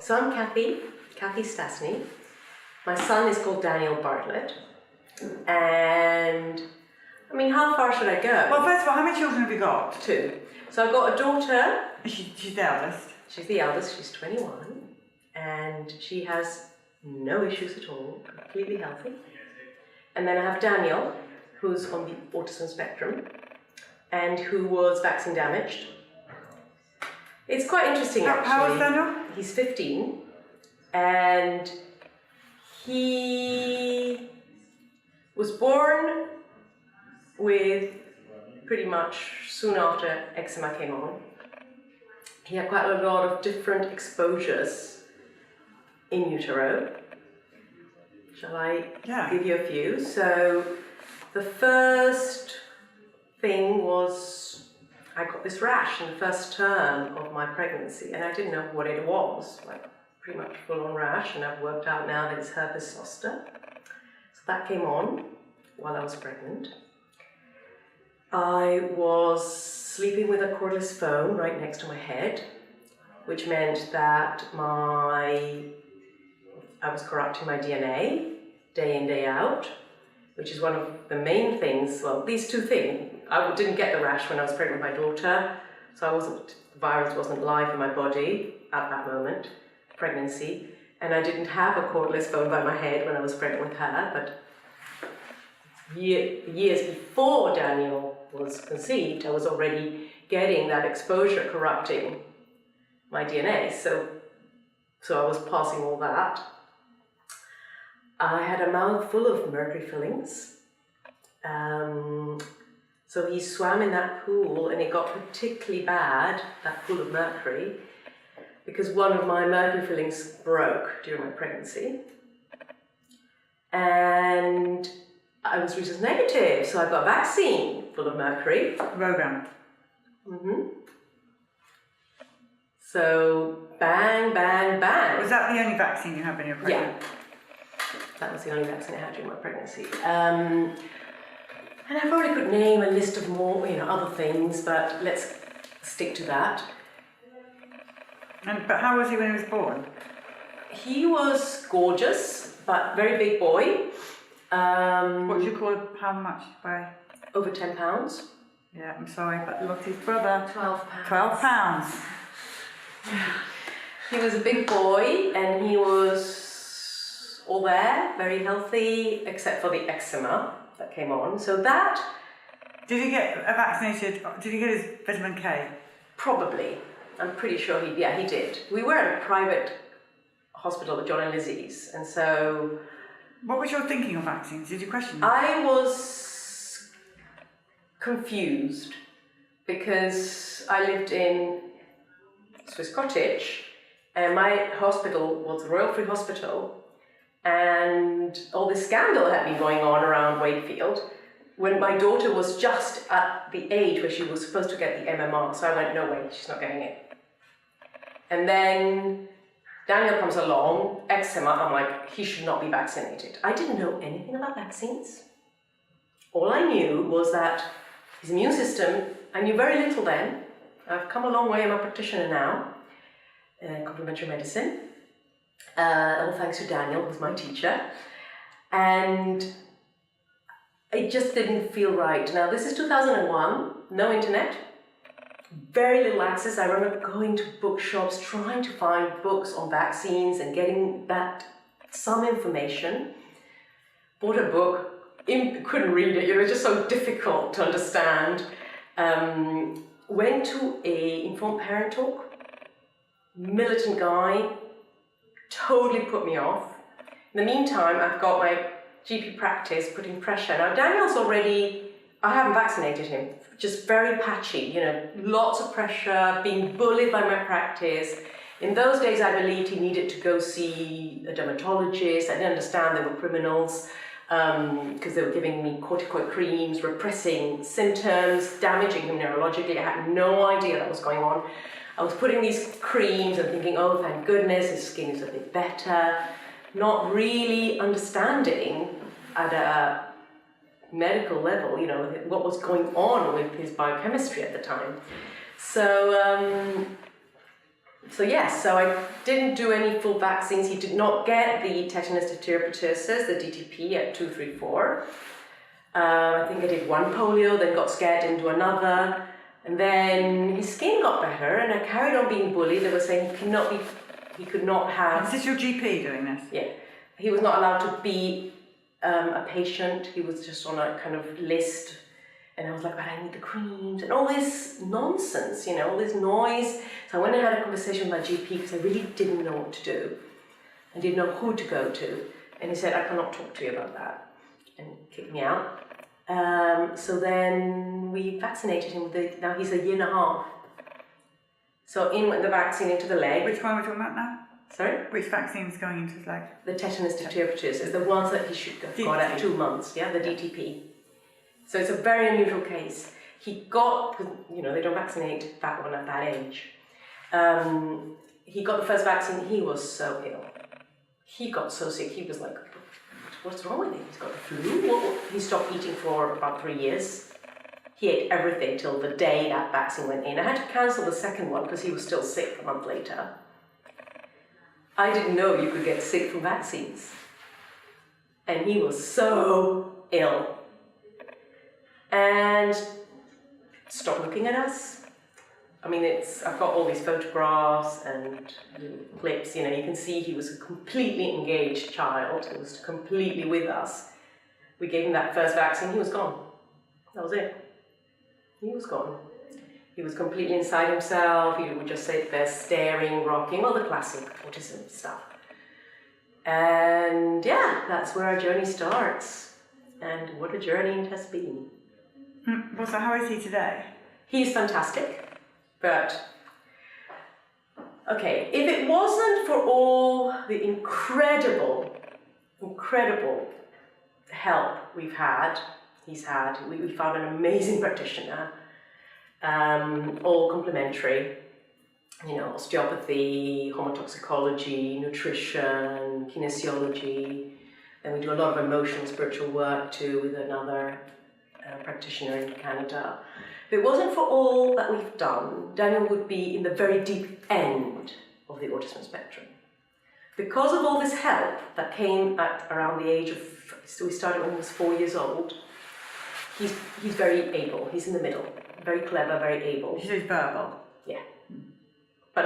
So I'm Cathy Stasny. My son is called Daniel Bartlett. And, I mean, how far should I go? Well, first of all, how many children have you got? 2. So I've got a daughter. She's the eldest. She's the eldest, she's 21. And she has no issues at all, completely healthy. And then I have Daniel, who's on the autism spectrum, and who was vaccine damaged. It's quite interesting, actually. How old is Daniel? He's 15, and he was born with pretty much soon after eczema came on. He had quite a lot of different exposures in utero. Shall I give you a few? So the first thing was I got this rash in the first term of my pregnancy, and I didn't know what it was, like pretty much full-on rash, and I've worked out now that it's herpes zoster. So that came on while I was pregnant. I was sleeping with a cordless phone right next to my head, which meant that I was corrupting my DNA day in, day out, which is one of the main things, well, these 2 things. I didn't get the rash when I was pregnant with my daughter, so the virus wasn't live in my body at that moment, pregnancy, and I didn't have a cordless phone by my head when I was pregnant with her, but years before Daniel was conceived, I was already getting that exposure corrupting my DNA, so I was passing all that. I had a mouth full of mercury fillings. So he swam in that pool, and it got particularly bad, that pool of mercury, because one of my mercury fillings broke during my pregnancy. And I was rhesus negative, so I got a vaccine full of mercury. Rogan. So bang, bang, bang. Was that the only vaccine you had when you were pregnant? Yeah. That was the only vaccine I had during my pregnancy. And I probably could name a list of more, other things, but let's stick to that. But how was he when he was born? He was gorgeous, but very big boy. What do you call how much by? Over 10 pounds. Yeah, I'm sorry, but Lottie's brother. 12 pounds. 12 pounds. He was a big boy, and he was all there, very healthy, except for the eczema that came on. So that... Did he get vaccinated? Did he get his vitamin K? Probably. I'm pretty sure he did. We were at a private hospital with John and Lizzie's, and so... What was your thinking of vaccines? Did you question them? I was confused because I lived in Swiss Cottage, and my hospital was the Royal Free Hospital, and all this scandal had been going on around Wakefield when my daughter was just at the age where she was supposed to get the MMR, so I went, no way, she's not getting it. And then Daniel comes along, eczema, I'm like, he should not be vaccinated. I didn't know anything about vaccines. All I knew was that his immune system, I knew very little then. I've come a long way, I'm a practitioner now, complementary medicine. All thanks to Daniel, who's my teacher. And it just didn't feel right. Now, this is 2001, no internet, very little access. I remember going to bookshops, trying to find books on vaccines and getting some information. Bought a book, couldn't read it, it was just so difficult to understand. Went to a informed parent talk, militant guy, totally put me off. In the meantime, I've got my GP practice putting pressure. Now, Daniel's already, I haven't vaccinated him, just very patchy, lots of pressure, being bullied by my practice. In those days, I believed he needed to go see a dermatologist. I didn't understand they were criminals because they were giving me corticoid creams, repressing symptoms, damaging him neurologically. I had no idea that was going on. I was putting these creams and thinking, oh, thank goodness, his skin is a bit better. Not really understanding at a medical level, what was going on with his biochemistry at the time. So So yes, so I didn't do any full vaccines. He did not get the tetanus diphtheria pertussis, the DTP at 2, 3, 4. I think I did one polio, then got scared, didn't do another. And then his skin got better and I carried on being bullied. They were saying he could not have... Is this your GP doing this? Yeah. He was not allowed to be a patient. He was just on a kind of list. And I was like, but I need the creams and all this nonsense, all this noise. So I went and had a conversation with my GP because I really didn't know what to do. I didn't know who to go to. And he said, I cannot talk to you about that. And kicked me out. So then we vaccinated him. Now he's 1.5 years. So in went the vaccine into the leg. Which one are we talking about now? Sorry? Which vaccine is going into his leg? The tetanus diphtheria pertussis, the ones that he should have got at 2 months, the DTP. So it's a very unusual case. He got, they don't vaccinate that one at that age. He got the first vaccine, he was so ill. He got so sick, he was like, what's wrong with him? He's got the flu? He stopped eating for about 3 years. He ate everything till the day that vaccine went in. I had to cancel the second one because he was still sick a month later. I didn't know you could get sick from vaccines. And he was so ill. And stopped looking at us. I mean, I've got all these photographs and clips, you can see he was a completely engaged child. He was completely with us. We gave him that first vaccine, he was gone. That was it. He was gone. He was completely inside himself. He would just sit there staring, rocking, all the classic autism stuff. And yeah, that's where our journey starts. And what a journey it has been. So how is he today? He's fantastic, but okay, if it wasn't for all the incredible help he's had, we found an amazing practitioner, all complementary, osteopathy, homotoxicology, nutrition, kinesiology. Then we do a lot of emotional, spiritual work too with another practitioner in Canada. If it wasn't for all that we've done, Daniel would be in the very deep end of the autism spectrum. Because of all this help that came at around the age of, so we started when he was 4 years old, he's very able, he's in the middle, very clever, very able. He's verbal? Yeah. But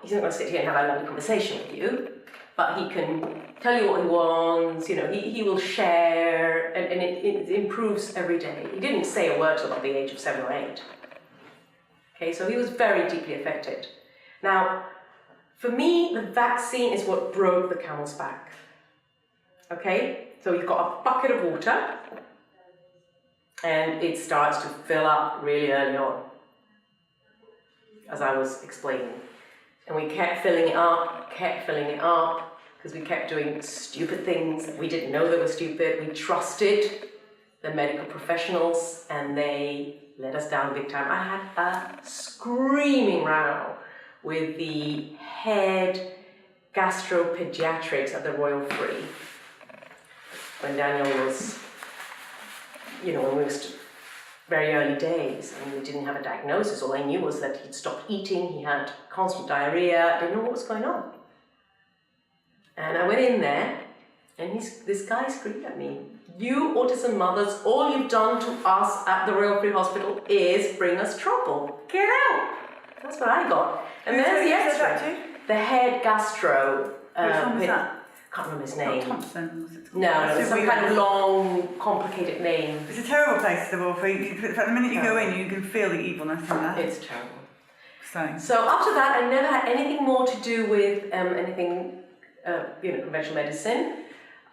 he's not going to sit here and have a lovely conversation with you, but he can tell you what he wants, he will share, and it improves every day. He didn't say a word till about the age of 7 or 8. Okay, so he was very deeply affected. Now, for me, the vaccine is what broke the camel's back. Okay, so you've got a bucket of water, and it starts to fill up really early on, as I was explaining. And we kept filling it up, because we kept doing stupid things. We didn't know they were stupid. We trusted the medical professionals, and they let us down big time. I had a screaming row with the head gastropediatrics at the Royal Free when Daniel was, when we were very early days, and we didn't have a diagnosis. All I knew was that he'd stopped eating, he had constant diarrhea, I didn't know what was going on. And I went in there, and this guy screamed at me, "You autism mothers, all you've done to us at the Royal Free Hospital is bring us trouble. Get out!" That's what I got. And there's the X-ray. The head gastro. Which one was that? Can't remember his name. Not Thompson, was it? No, it's some kind of long, complicated name. It's a terrible place, the Royal Free. In fact, the minute you go in, you can feel the evilness in that. It's terrible. So after that, I never had anything more to do with anything, conventional medicine.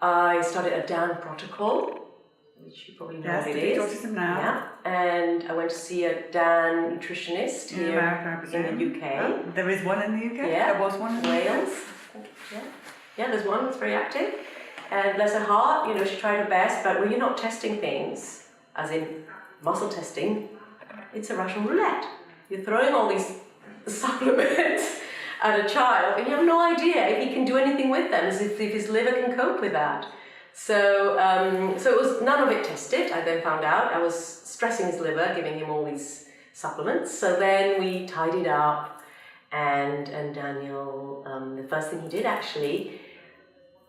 I started a DAN protocol, which you probably know what it is. Autism now. Yeah, and I went to see a DAN nutritionist here in the UK. Oh, there is one in the UK? Yeah. There was one in Wales. Yeah, there's one that's very active. And bless her heart, she tried her best, but when you're not testing things, as in muscle testing, it's a Russian roulette. You're throwing all these supplements at a child, and you have no idea if he can do anything with them, as if his liver can cope with that. So it was none of it tested. I then found out I was stressing his liver, giving him all these supplements. So then we tidied up, And Daniel, the first thing he did actually,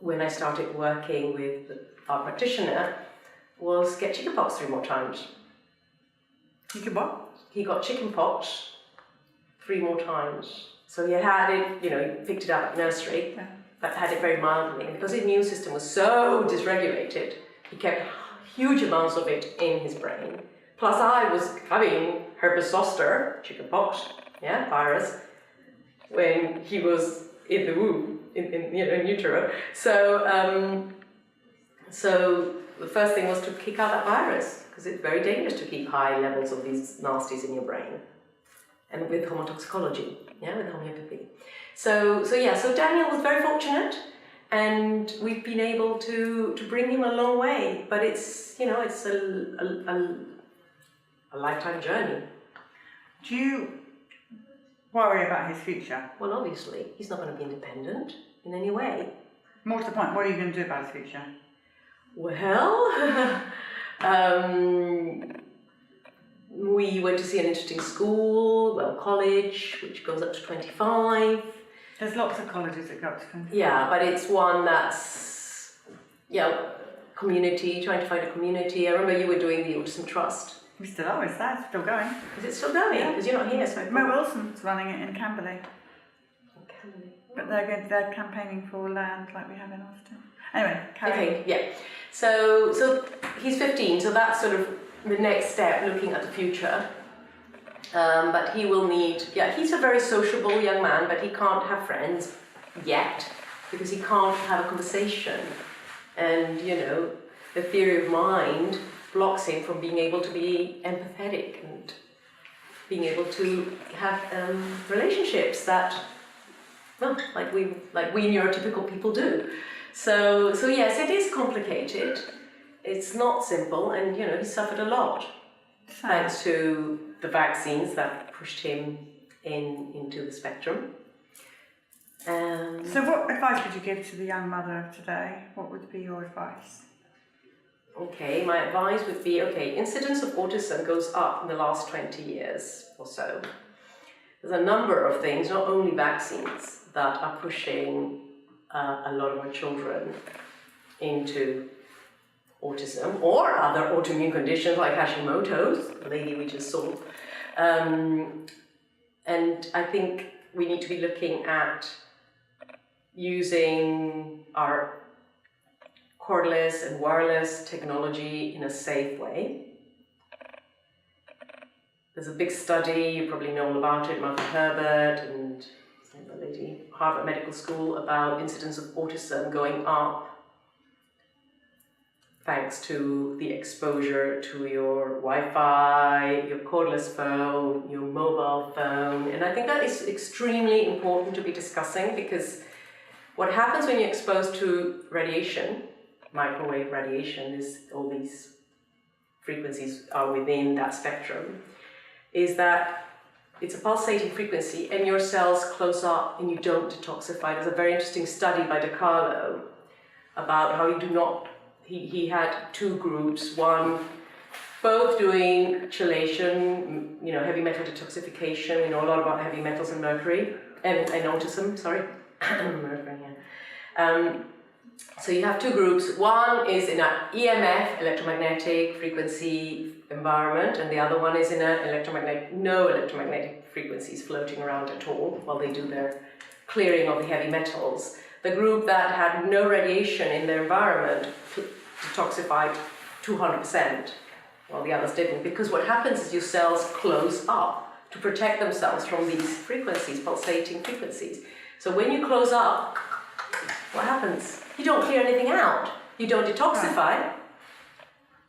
when I started working with our practitioner, was get chickenpox 3 more times. You can what? He got chickenpox 3 more times. So he had it, he picked it up at nursery, but had it very mildly. And because his immune system was so dysregulated, he kept huge amounts of it in his brain. Plus I was having herpes zoster, chickenpox, virus, when he was in the womb, in utero. So the first thing was to kick out that virus, because it's very dangerous to keep high levels of these nasties in your brain. And with homotoxicology, with homeopathy. So Daniel was very fortunate, and we've been able to bring him a long way. But it's it's a lifetime journey. Do you worry about his future? Well, obviously, he's not going to be independent in any way. More to the point, what are you going to do about his future? Well, we went to see an interesting school, college, which goes up to 25. There's lots of colleges that go up to 25. Yeah, but it's one that's, community, trying to find a community. I remember you were doing the Autism Trust. We still are, is that still going? Is it still going? Because you're not here, so... Mo Wilson's running it in Camberley. But they're campaigning for land like we have in Austin. Anyway, carry on. Yeah. So he's 15, so that's sort of the next step, looking at the future. But he will need, he's a very sociable young man, but he can't have friends yet, because he can't have a conversation. And, the theory of mind blocks him from being able to be empathetic and being able to have relationships that, like we neurotypical people do. So yes, it is complicated. It's not simple, and he suffered a lot thanks to the vaccines that pushed him into the spectrum. So what advice would you give to the young mother of today? What would be your advice? Okay, my advice would be, incidence of autism goes up in the last 20 years or so. There's a number of things, not only vaccines, that are pushing a lot of our children into autism or other autoimmune conditions like Hashimoto's, the lady we just saw. And I think we need to be looking at using our cordless and wireless technology in a safe way. There's a big study, you probably know all about it, Martha Herbert and the lady, Harvard Medical School, about incidence of autism going up thanks to the exposure to your Wi-Fi, your cordless phone, your mobile phone. And I think that is extremely important to be discussing, because what happens when you're exposed to radiation, microwave radiation, all these frequencies are within that spectrum, is that it's a pulsating frequency and your cells close up and you don't detoxify. There's a very interesting study by DiCarlo about how you do not, he had 2 groups, one both doing chelation, heavy metal detoxification. We know a lot about heavy metals and mercury, and autism, sorry. Mercury, so you have 2 groups. One is in an EMF, electromagnetic frequency environment, and the other one is in no electromagnetic frequencies floating around at all while they do their clearing of the heavy metals. The group that had no radiation in their environment detoxified 200%, while the others didn't, because what happens is your cells close up to protect themselves from these frequencies, pulsating frequencies. So when you close up, what happens? You don't clear anything out. You don't detoxify.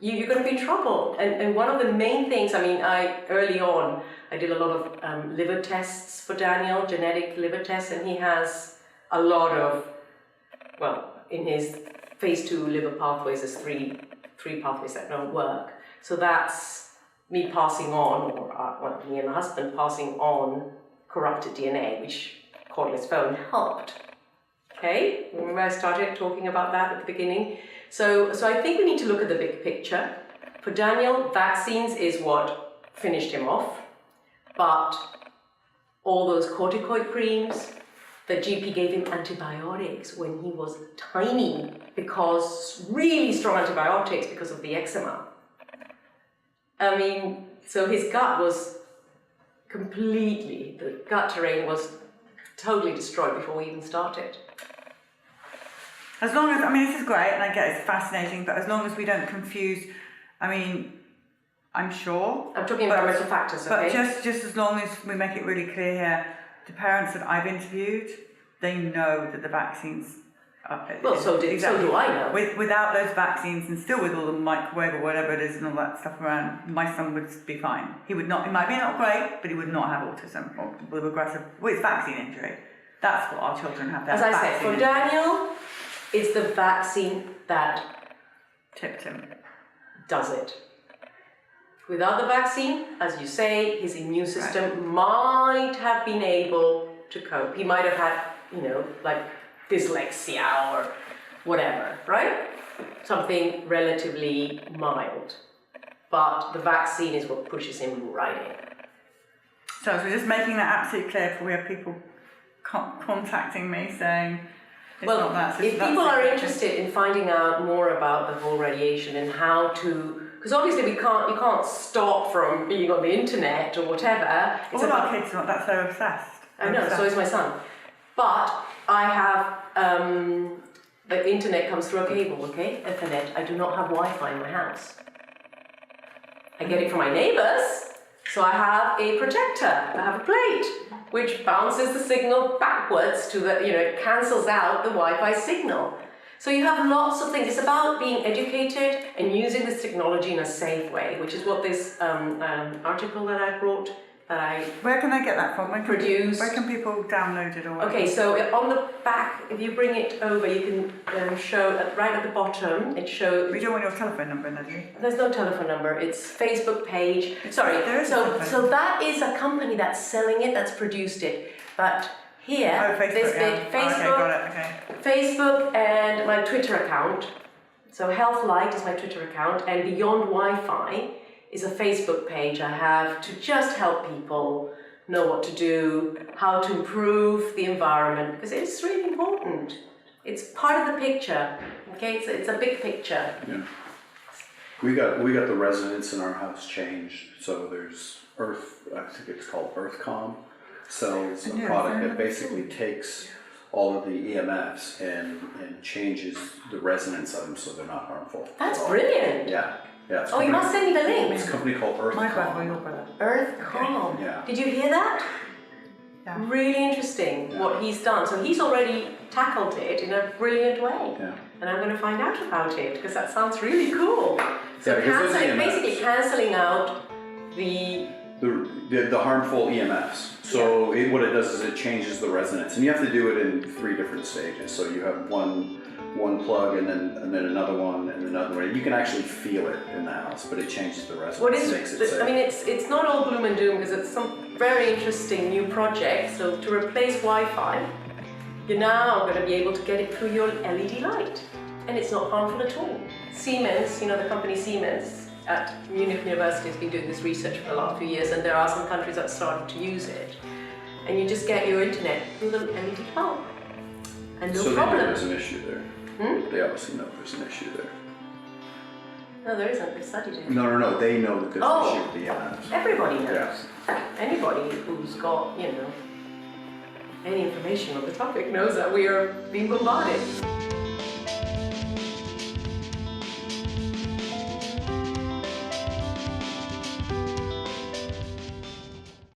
You're going to be in trouble. And one of the main things, early on, I did a lot of liver tests for Daniel, genetic liver tests, and he has a lot of, in his phase 2 liver pathways, there's three pathways that don't work. So that's me passing on, or me and my husband passing on corrupted DNA, which cordless phone helped. Okay, remember I started talking about that at the beginning. So I think we need to look at the big picture. For Daniel, vaccines is what finished him off, but all those corticoid creams. The GP gave him antibiotics when he was tiny, because really strong antibiotics because of the eczema. I mean, so his gut was the gut terrain was totally destroyed before we even started. As long as, I mean, this is great, and I get it's fascinating, but as long as we don't confuse, I mean, I'm sure. I'm talking environmental factors, okay? But just as long as we make it really clear here, the parents that I've interviewed, they know that the vaccines are... Well, so do I know. Without those vaccines, and still with all the microwave or whatever it is and all that stuff around, my son would be fine. He might be not great, but he would not have autism or aggressive... Well, it's vaccine injury. That's what our children have. As I said, for Daniel, it's the vaccine that tipped him. Does it. Without the vaccine, as you say, his immune system might have been able to cope. He might have had, like dyslexia or whatever, right? Something relatively mild. But the vaccine is what pushes him right in. So we're just making that absolutely clear before we have people contacting me saying it's not that. If people are interested in finding out more about the whole radiation and how to... Because obviously you can't stop from being on the internet or whatever. All our kids are not that so obsessed. I know, so is my son. But I have, the internet comes through a cable, okay? Ethernet. I do not have Wi-Fi in my house. I get it from my neighbours, so I have a projector. I have a plate, which bounces the signal backwards to the, it cancels out the Wi-Fi signal. So you have lots of things. It's about being educated and using this technology in a safe way, which is what this article that I brought, Where can I get that from? Produced. Where can people download it or whatever? Okay, so on the back, if you bring it over, you can show right at the bottom. It shows. We don't want your telephone number, do you? There's no telephone number. It's Facebook page. Sorry. There is so that is a company that's selling it, that's produced it, but. Here, Facebook, this bit, Facebook, okay, got it, okay. Facebook and my Twitter account. So Health Light is my Twitter account, and Beyond Wi-Fi is a Facebook page I have to just help people know what to do, how to improve the environment, because it's really important. It's part of the picture, okay? It's a big picture. Yeah. We got the resonance in our house changed, so there's Earth, I think it's called EarthCom. Sells a product that basically takes all of the EMFs and changes the resonance of them so they're not harmful. That's brilliant. Yeah. Oh, you must send me the link. It's a company called EarthCom. My brother, your brother. EarthCom. Yeah. Did you hear that? Yeah. Really interesting what he's done. So he's already tackled it in a brilliant way. Yeah. And I'm going to find out about it because that sounds really cool. So yeah, basically cancelling out the harmful EMFs. So what it does is it changes the resonance, and you have to do it in 3 different stages. So you have one plug, and then another one, and another one. You can actually feel it in the house, but it changes the resonance. What is it? I mean, it's not all gloom and doom because it's some very interesting new project. So to replace Wi-Fi, you're now going to be able to get it through your LED light, and it's not harmful at all. Siemens, the company Siemens at Munich University has been doing this research for the last few years, and there are some countries that started to use it. And you just get your internet through the LED bulb. And no problem. So they know there's an issue there. They obviously know there's an issue there. No, there isn't. They studied it. No. They know that there's an issue with the EMFs. Everybody knows. Yeah. Anybody who's got, any information on the topic knows that we are being bombarded.